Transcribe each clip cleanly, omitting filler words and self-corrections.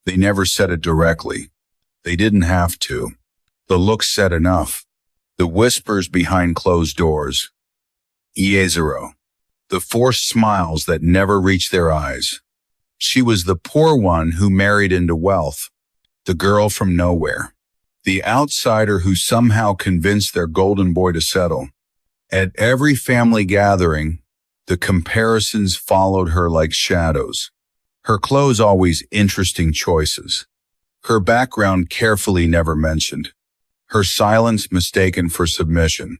They never said it directly. They didn't have to. The looks said enough. The whispers behind closed doors. Iezero. The forced smiles that never reached their eyes. She was the poor one who married into wealth. The girl from nowhere. The outsider who somehow convinced their golden boy to settle. At every family gathering, the comparisons followed her like shadows. Her clothes always interesting choices. Her background carefully never mentioned. Her silence mistaken for submission.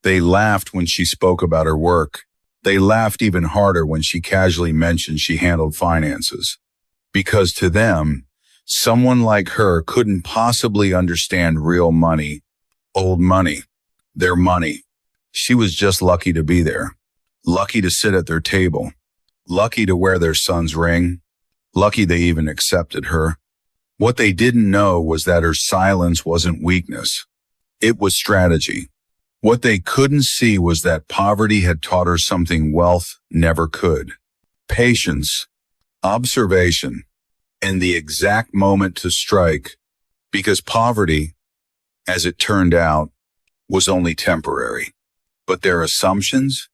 They laughed when she spoke about her work. They laughed even harder when she casually mentioned she handled finances. Because to them, someone like her couldn't possibly understand real money, old money, their money. She was just lucky to be there. Lucky to sit at their table. Lucky to wear their son's ring. Lucky they even accepted her. What they didn't know was that her silence wasn't weakness. It was strategy. What they couldn't see was that poverty had taught her something wealth never could. Patience, observation, and the exact moment to strike, because poverty, as it turned out, was only temporary. But their assumptions,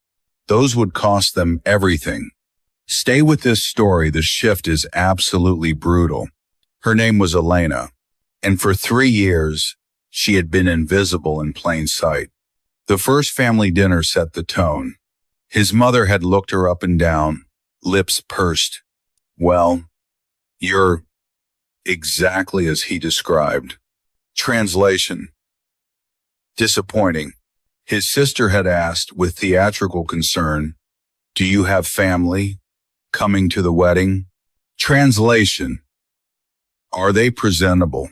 those would cost them everything. Stay with this story, the shift is absolutely brutal. Her name was Elena, and for 3 years, she had been invisible in plain sight. The first family dinner set the tone. His mother had looked her up and down, lips pursed. Well, you're exactly as he described. Translation. Disappointing. His sister had asked with theatrical concern, "Do you have family coming to the wedding?" Translation. Are they presentable?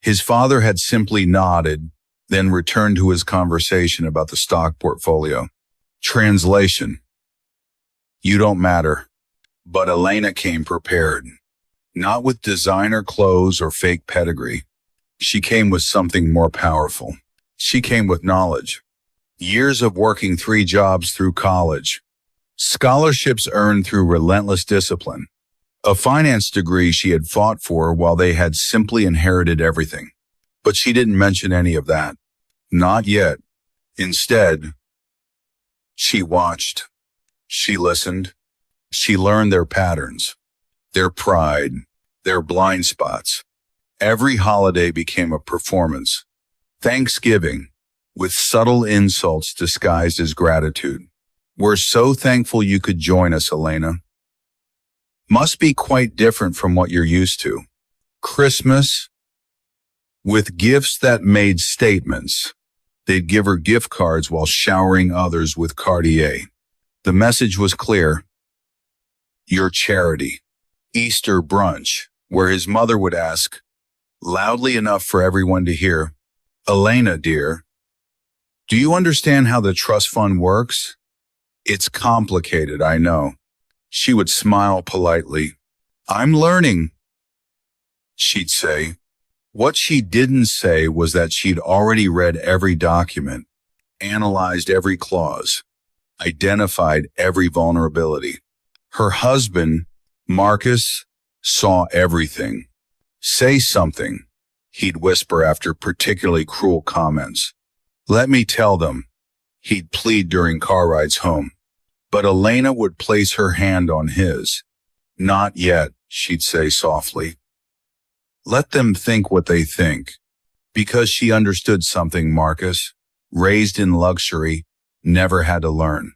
His father had simply nodded, then returned to his conversation about the stock portfolio. Translation. You don't matter. But Elena came prepared. Not with designer clothes or fake pedigree. She came with something more powerful. She came with knowledge. Years of working 3 jobs through college. Scholarships earned through relentless discipline. A finance degree she had fought for while they had simply inherited everything. But she didn't mention any of that. Not yet. Instead, she watched. She listened. She learned their patterns, their pride, their blind spots. Every holiday became a performance. Thanksgiving, with subtle insults disguised as gratitude. We're so thankful you could join us, Elena. Must be quite different from what you're used to. Christmas, with gifts that made statements. They'd give her gift cards while showering others with Cartier. The message was clear. Your charity. Easter brunch, where his mother would ask, loudly enough for everyone to hear, Elena, dear, do you understand how the trust fund works? It's complicated, I know. She would smile politely. I'm learning, she'd say. What she didn't say was that she'd already read every document, analyzed every clause, identified every vulnerability. Her husband, Marcus, saw everything. Say something, he'd whisper after particularly cruel comments. Let me tell them, he'd plead during car rides home. But Elena would place her hand on his. Not yet, she'd say softly. Let them think what they think. Because she understood something, Marcus, raised in luxury, never had to learn.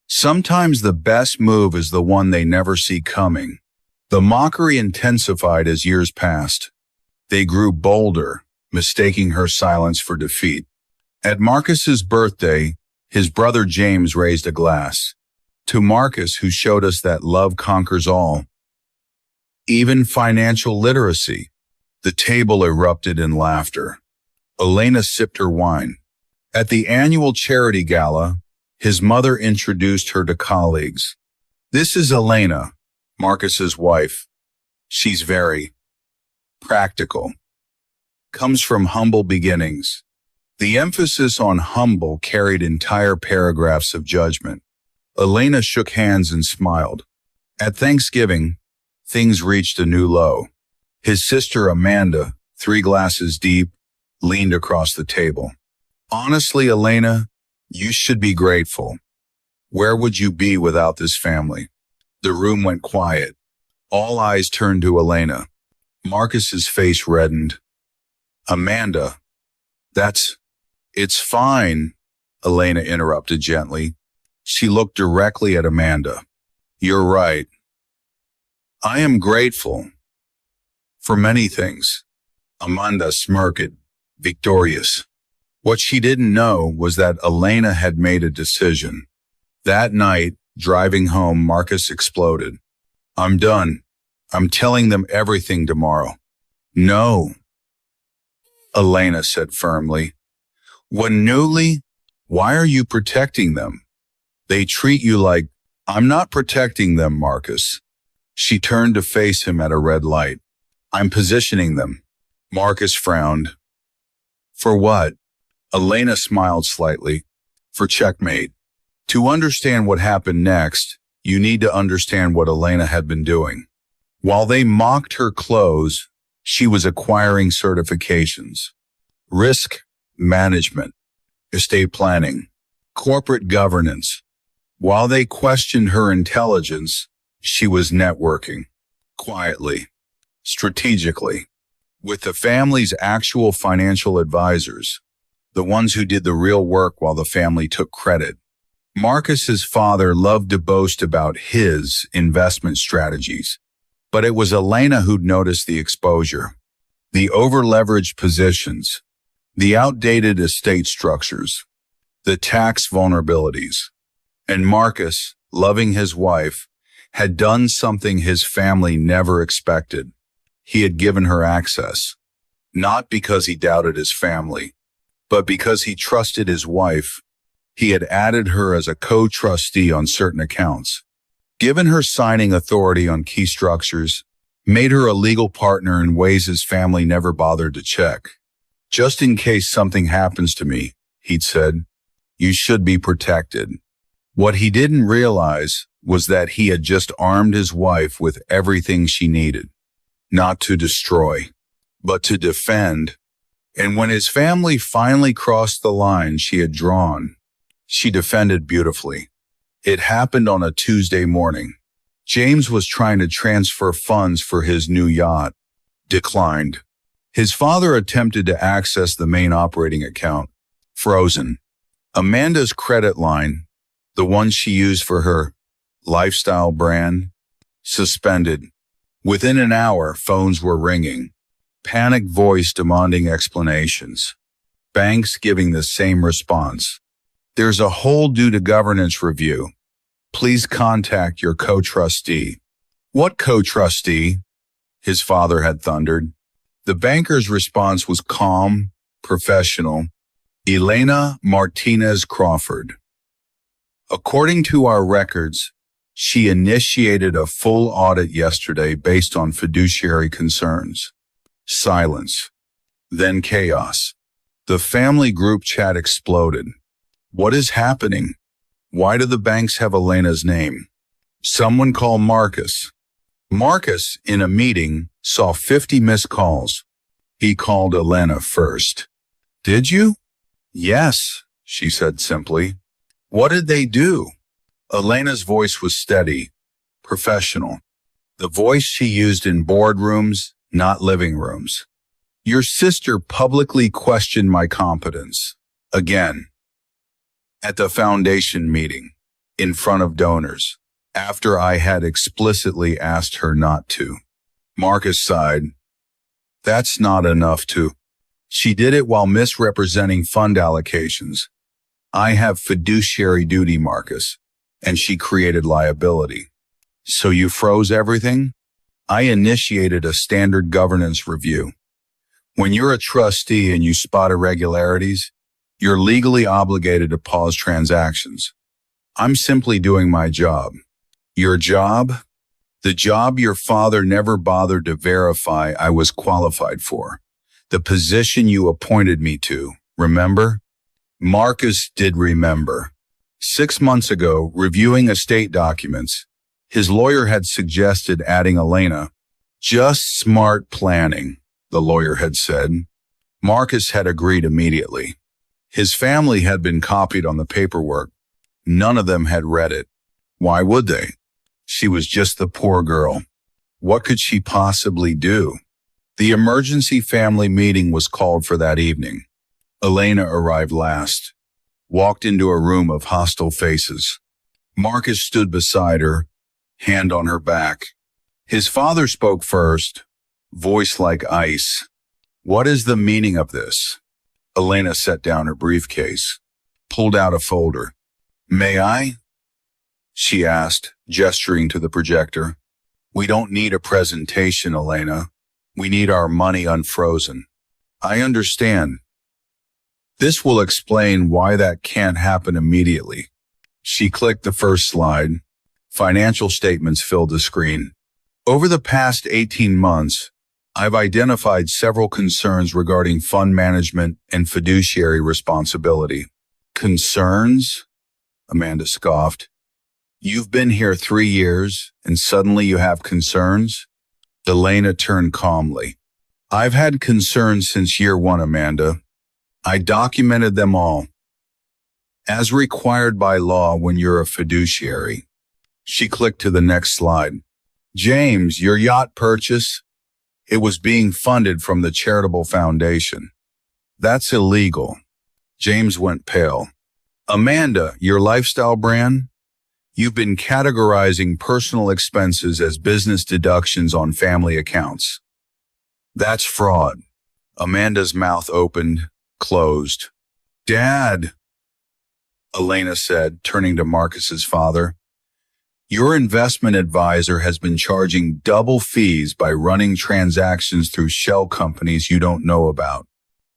Sometimes the best move is the one they never see coming. The mockery intensified as years passed. They grew bolder, mistaking her silence for defeat. At Marcus's birthday, his brother James raised a glass. To Marcus, who showed us that love conquers all. Even financial literacy. The table erupted in laughter. Elena sipped her wine. At the annual charity gala, his mother introduced her to colleagues. This is Elena, Marcus's wife. She's very practical. Comes from humble beginnings. The emphasis on humble carried entire paragraphs of judgment. Elena shook hands and smiled. At Thanksgiving, things reached a new low. His sister Amanda, 3 glasses deep, leaned across the table. Honestly, Elena, you should be grateful. Where would you be without this family? The room went quiet. All eyes turned to Elena. Marcus's face reddened. Amanda, it's fine, Elena interrupted gently. She looked directly at Amanda. You're right. I am grateful. For many things. Amanda smirked, victorious. What she didn't know was that Elena had made a decision. That night, driving home, Marcus exploded. I'm done. I'm telling them everything tomorrow. No, Elena said firmly. When newly, why are you protecting them? They treat you like, I'm not protecting them, Marcus. She turned to face him at a red light. I'm positioning them. Marcus frowned. For what? Elena smiled slightly. For checkmate. To understand what happened next, you need to understand what Elena had been doing. While they mocked her clothes, she was acquiring certifications. Risk management, estate planning, corporate governance. While they questioned her intelligence, she was networking, quietly, strategically, with the family's actual financial advisors, the ones who did the real work while the family took credit. Marcus's father loved to boast about his investment strategies, but it was Elena who'd noticed the exposure, the over-leveraged positions, the outdated estate structures, the tax vulnerabilities. And Marcus, loving his wife, had done something his family never expected. He had given her access, not because he doubted his family, but because he trusted his wife. He had added her as a co-trustee on certain accounts, given her signing authority on key structures, made her a legal partner in ways his family never bothered to check. Just in case something happens to me, he'd said, you should be protected. What he didn't realize was that he had just armed his wife with everything she needed, not to destroy, but to defend. And when his family finally crossed the line she had drawn, she defended beautifully. It happened on a Tuesday morning. James was trying to transfer funds for his new yacht. Declined. His father attempted to access the main operating account. Frozen. Amanda's credit line, the one she used for her lifestyle brand, suspended. Within an hour, phones were ringing. Panicked voice demanding explanations. Banks giving the same response. There's a hold due to governance review. Please contact your co-trustee. What co-trustee? His father had thundered. The banker's response was calm, professional. Elena Martinez Crawford. According to our records, she initiated a full audit yesterday based on fiduciary concerns. Silence. Then chaos. The family group chat exploded. What is happening? Why do the banks have Elena's name? Someone call Marcus. Marcus, in a meeting, saw 50 missed calls. He called Elena first. Did you? Yes, she said simply. What did they do? Elena's voice was steady, professional. The voice she used in boardrooms, not living rooms. Your sister publicly questioned my competence. Again. At the foundation meeting, in front of donors, after I had explicitly asked her not to. Marcus sighed. That's not enough to. She did it while misrepresenting fund allocations. I have fiduciary duty, Marcus, and she created liability. So you froze everything? I initiated a standard governance review. When you're a trustee and you spot irregularities, you're legally obligated to pause transactions. I'm simply doing my job. Your job? The job your father never bothered to verify I was qualified for. The position you appointed me to, remember? Marcus did remember. 6 months ago, reviewing estate documents, his lawyer had suggested adding Elena, Just smart planning, the lawyer had said. Marcus had agreed immediately. His family had been copied on the paperwork. None of them had read it. Why would they? She was just the poor girl. What could she possibly do? The emergency family meeting was called for that evening. Elena arrived last, walked into a room of hostile faces. Marcus stood beside her, hand on her back. His father spoke first, voice like ice. What is the meaning of this? Elena set down her briefcase, pulled out a folder. May I? She asked, gesturing to the projector. We don't need a presentation, Elena. We need our money unfrozen. I understand. This will explain why that can't happen immediately. She clicked the first slide. Financial statements filled the screen. Over the past 18 months, I've identified several concerns regarding fund management and fiduciary responsibility. Concerns? Amanda scoffed. You've been here 3 years, and suddenly you have concerns? Elena turned calmly. I've had concerns since year 1, Amanda. I documented them all, as required by law when you're a fiduciary. She clicked to the next slide. James, your yacht purchase? It was being funded from the charitable foundation. That's illegal. James went pale. Amanda, your lifestyle brand? You've been categorizing personal expenses as business deductions on family accounts. That's fraud. Amanda's mouth opened, closed. Dad, Elena said, turning to Marcus's father. Your investment advisor has been charging double fees by running transactions through shell companies you don't know about.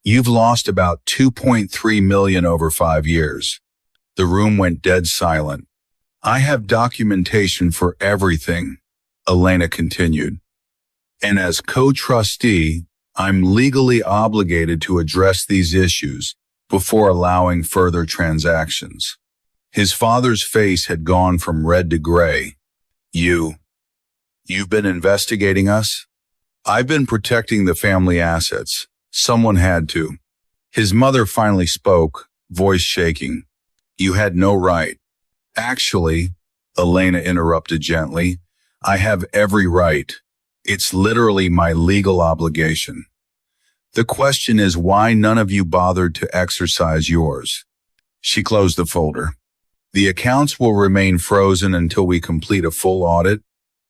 You've lost about $2.3 million over 5 years. The room went dead silent. I have documentation for everything, Elena continued. And as co-trustee, I'm legally obligated to address these issues before allowing further transactions. His father's face had gone from red to gray. You've been investigating us? I've been protecting the family assets. Someone had to. His mother finally spoke, voice shaking. You had no right. Actually, Elena interrupted gently, I have every right. It's literally my legal obligation. The question is why none of you bothered to exercise yours. She closed the folder. The accounts will remain frozen until we complete a full audit,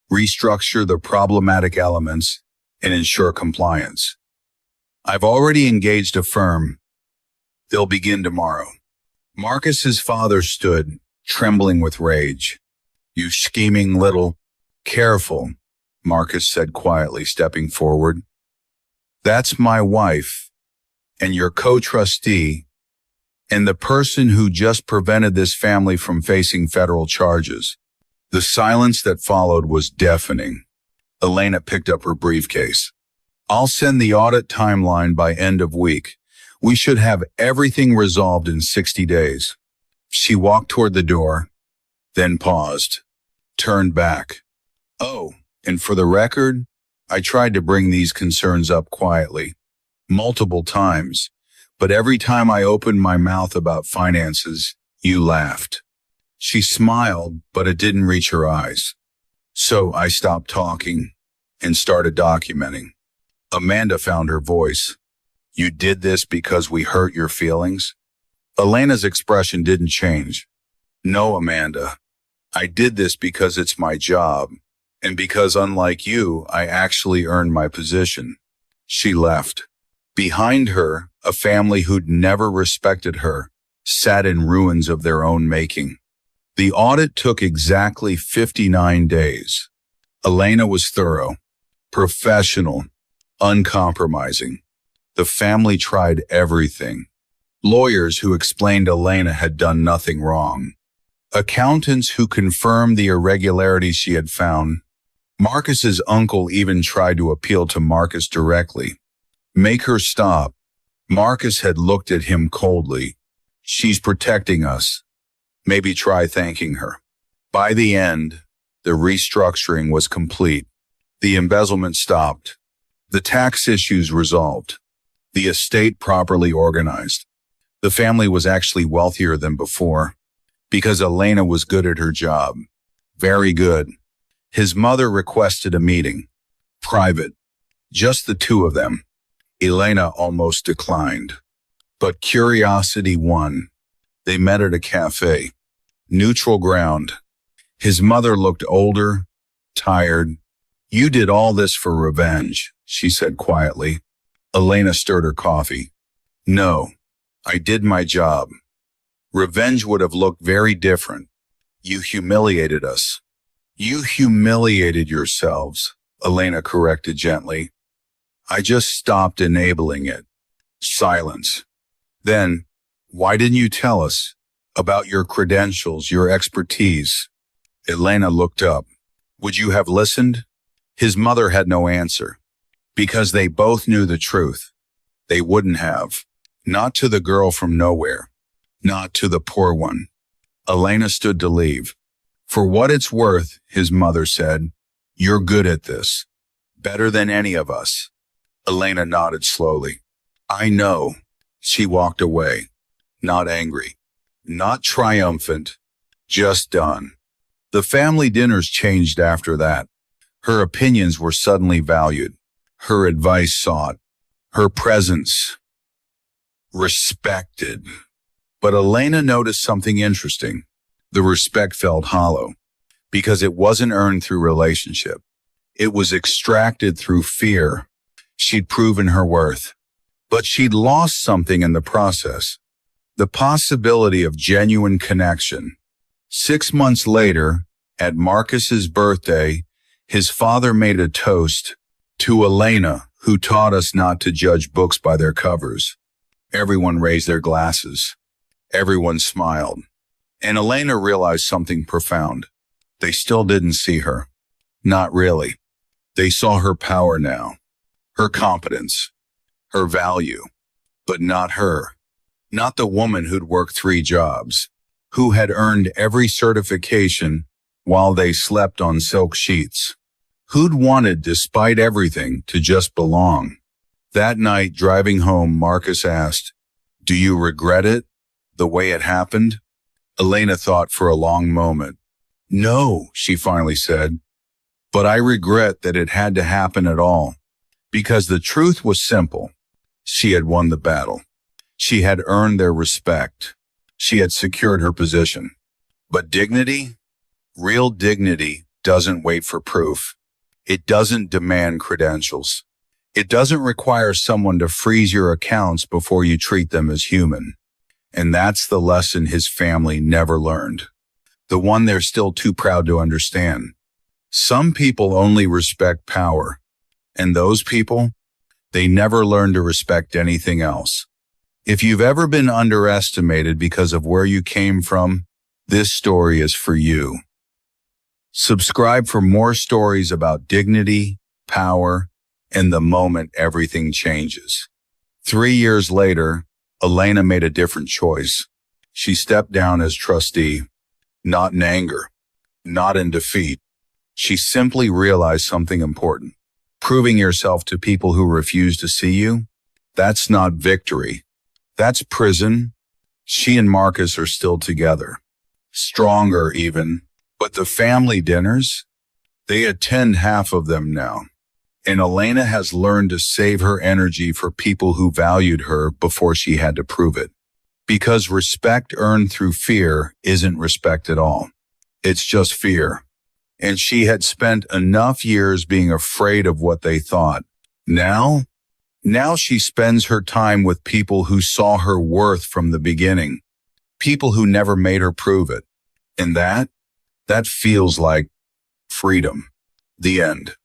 restructure the problematic elements, and ensure compliance. I've already engaged a firm. They'll begin tomorrow. Marcus's father stood, trembling with rage. You scheming little... Careful, Marcus said quietly, stepping forward. That's my wife, and your co-trustee, and the person who just prevented this family from facing federal charges. The silence that followed was deafening. Elena picked up her briefcase. I'll send the audit timeline by end of week. We should have everything resolved in 60 days. She walked toward the door, then paused, turned back. Oh, and for the record, I tried to bring these concerns up quietly, multiple times, but every time I opened my mouth about finances, you laughed. She smiled, but it didn't reach her eyes. So I stopped talking and started documenting. Amanda found her voice. You did this because we hurt your feelings? Elena's expression didn't change. No, Amanda. I did this because it's my job, and because, unlike you, I actually earned my position. She left. Behind her, a family who'd never respected her sat in ruins of their own making. The audit took exactly 59 days. Elena was thorough, professional, uncompromising. The family tried everything. Lawyers who explained Elena had done nothing wrong. Accountants who confirmed the irregularities she had found. Marcus's uncle even tried to appeal to Marcus directly. Make her stop. Marcus had looked at him coldly. She's protecting us. Maybe try thanking her. By the end, the restructuring was complete. The embezzlement stopped. The tax issues resolved. The estate properly organized. The family was actually wealthier than before because Elena was good at her job. Very good. His mother requested a meeting. Private. Just the two of them. Elena almost declined. But curiosity won. They met at a cafe. Neutral ground. His mother looked older, tired. You did all this for revenge, she said quietly. Elena stirred her coffee. No, I did my job. Revenge would have looked very different. You humiliated us. You humiliated yourselves, Elena corrected gently. I just stopped enabling it. Silence. Then, why didn't you tell us about your credentials, your expertise? Elena looked up. Would you have listened? His mother had no answer. Because they both knew the truth. They wouldn't have. Not to the girl from nowhere. Not to the poor one. Elena stood to leave. For what it's worth, his mother said, you're good at this. Better than any of us. Elena nodded slowly. I know. She walked away. Not angry. Not triumphant. Just done. The family dinners changed after that. Her opinions were suddenly valued. Her advice sought. Her presence respected. But Elena noticed something interesting. The respect felt hollow because it wasn't earned through relationship. It was extracted through fear. She'd proven her worth, but she'd lost something in the process. The possibility of genuine connection. 6 months later, at Marcus's birthday, his father made a toast to Elena, who taught us not to judge books by their covers. Everyone raised their glasses. Everyone smiled. And Elena realized something profound. They still didn't see her. Not really. They saw her power now, her competence, her value, but not her. Not the woman who'd worked 3 jobs, who had earned every certification while they slept on silk sheets, who'd wanted, despite everything, to just belong. That night, driving home, Marcus asked, do you regret it, the way it happened? Elena thought for a long moment. No, she finally said, but I regret that it had to happen at all, because the truth was simple. She had won the battle. She had earned their respect. She had secured her position. But dignity, real dignity, doesn't wait for proof. It doesn't demand credentials. It doesn't require someone to freeze your accounts before you treat them as human. And that's the lesson his family never learned. The one they're still too proud to understand. Some people only respect power. And those people, they never learn to respect anything else. If you've ever been underestimated because of where you came from, this story is for you. Subscribe for more stories about dignity, power, and the moment everything changes. 3 years later, Elena made a different choice. She stepped down as trustee, not in anger, not in defeat. She simply realized something important. Proving yourself to people who refuse to see you, that's not victory. That's prison. She and Marcus are still together. Stronger even. But the family dinners, they attend half of them now. And Elena has learned to save her energy for people who valued her before she had to prove it. Because respect earned through fear isn't respect at all. It's just fear. And she had spent enough years being afraid of what they thought. Now she spends her time with people who saw her worth from the beginning. People who never made her prove it. And that feels like freedom. The end.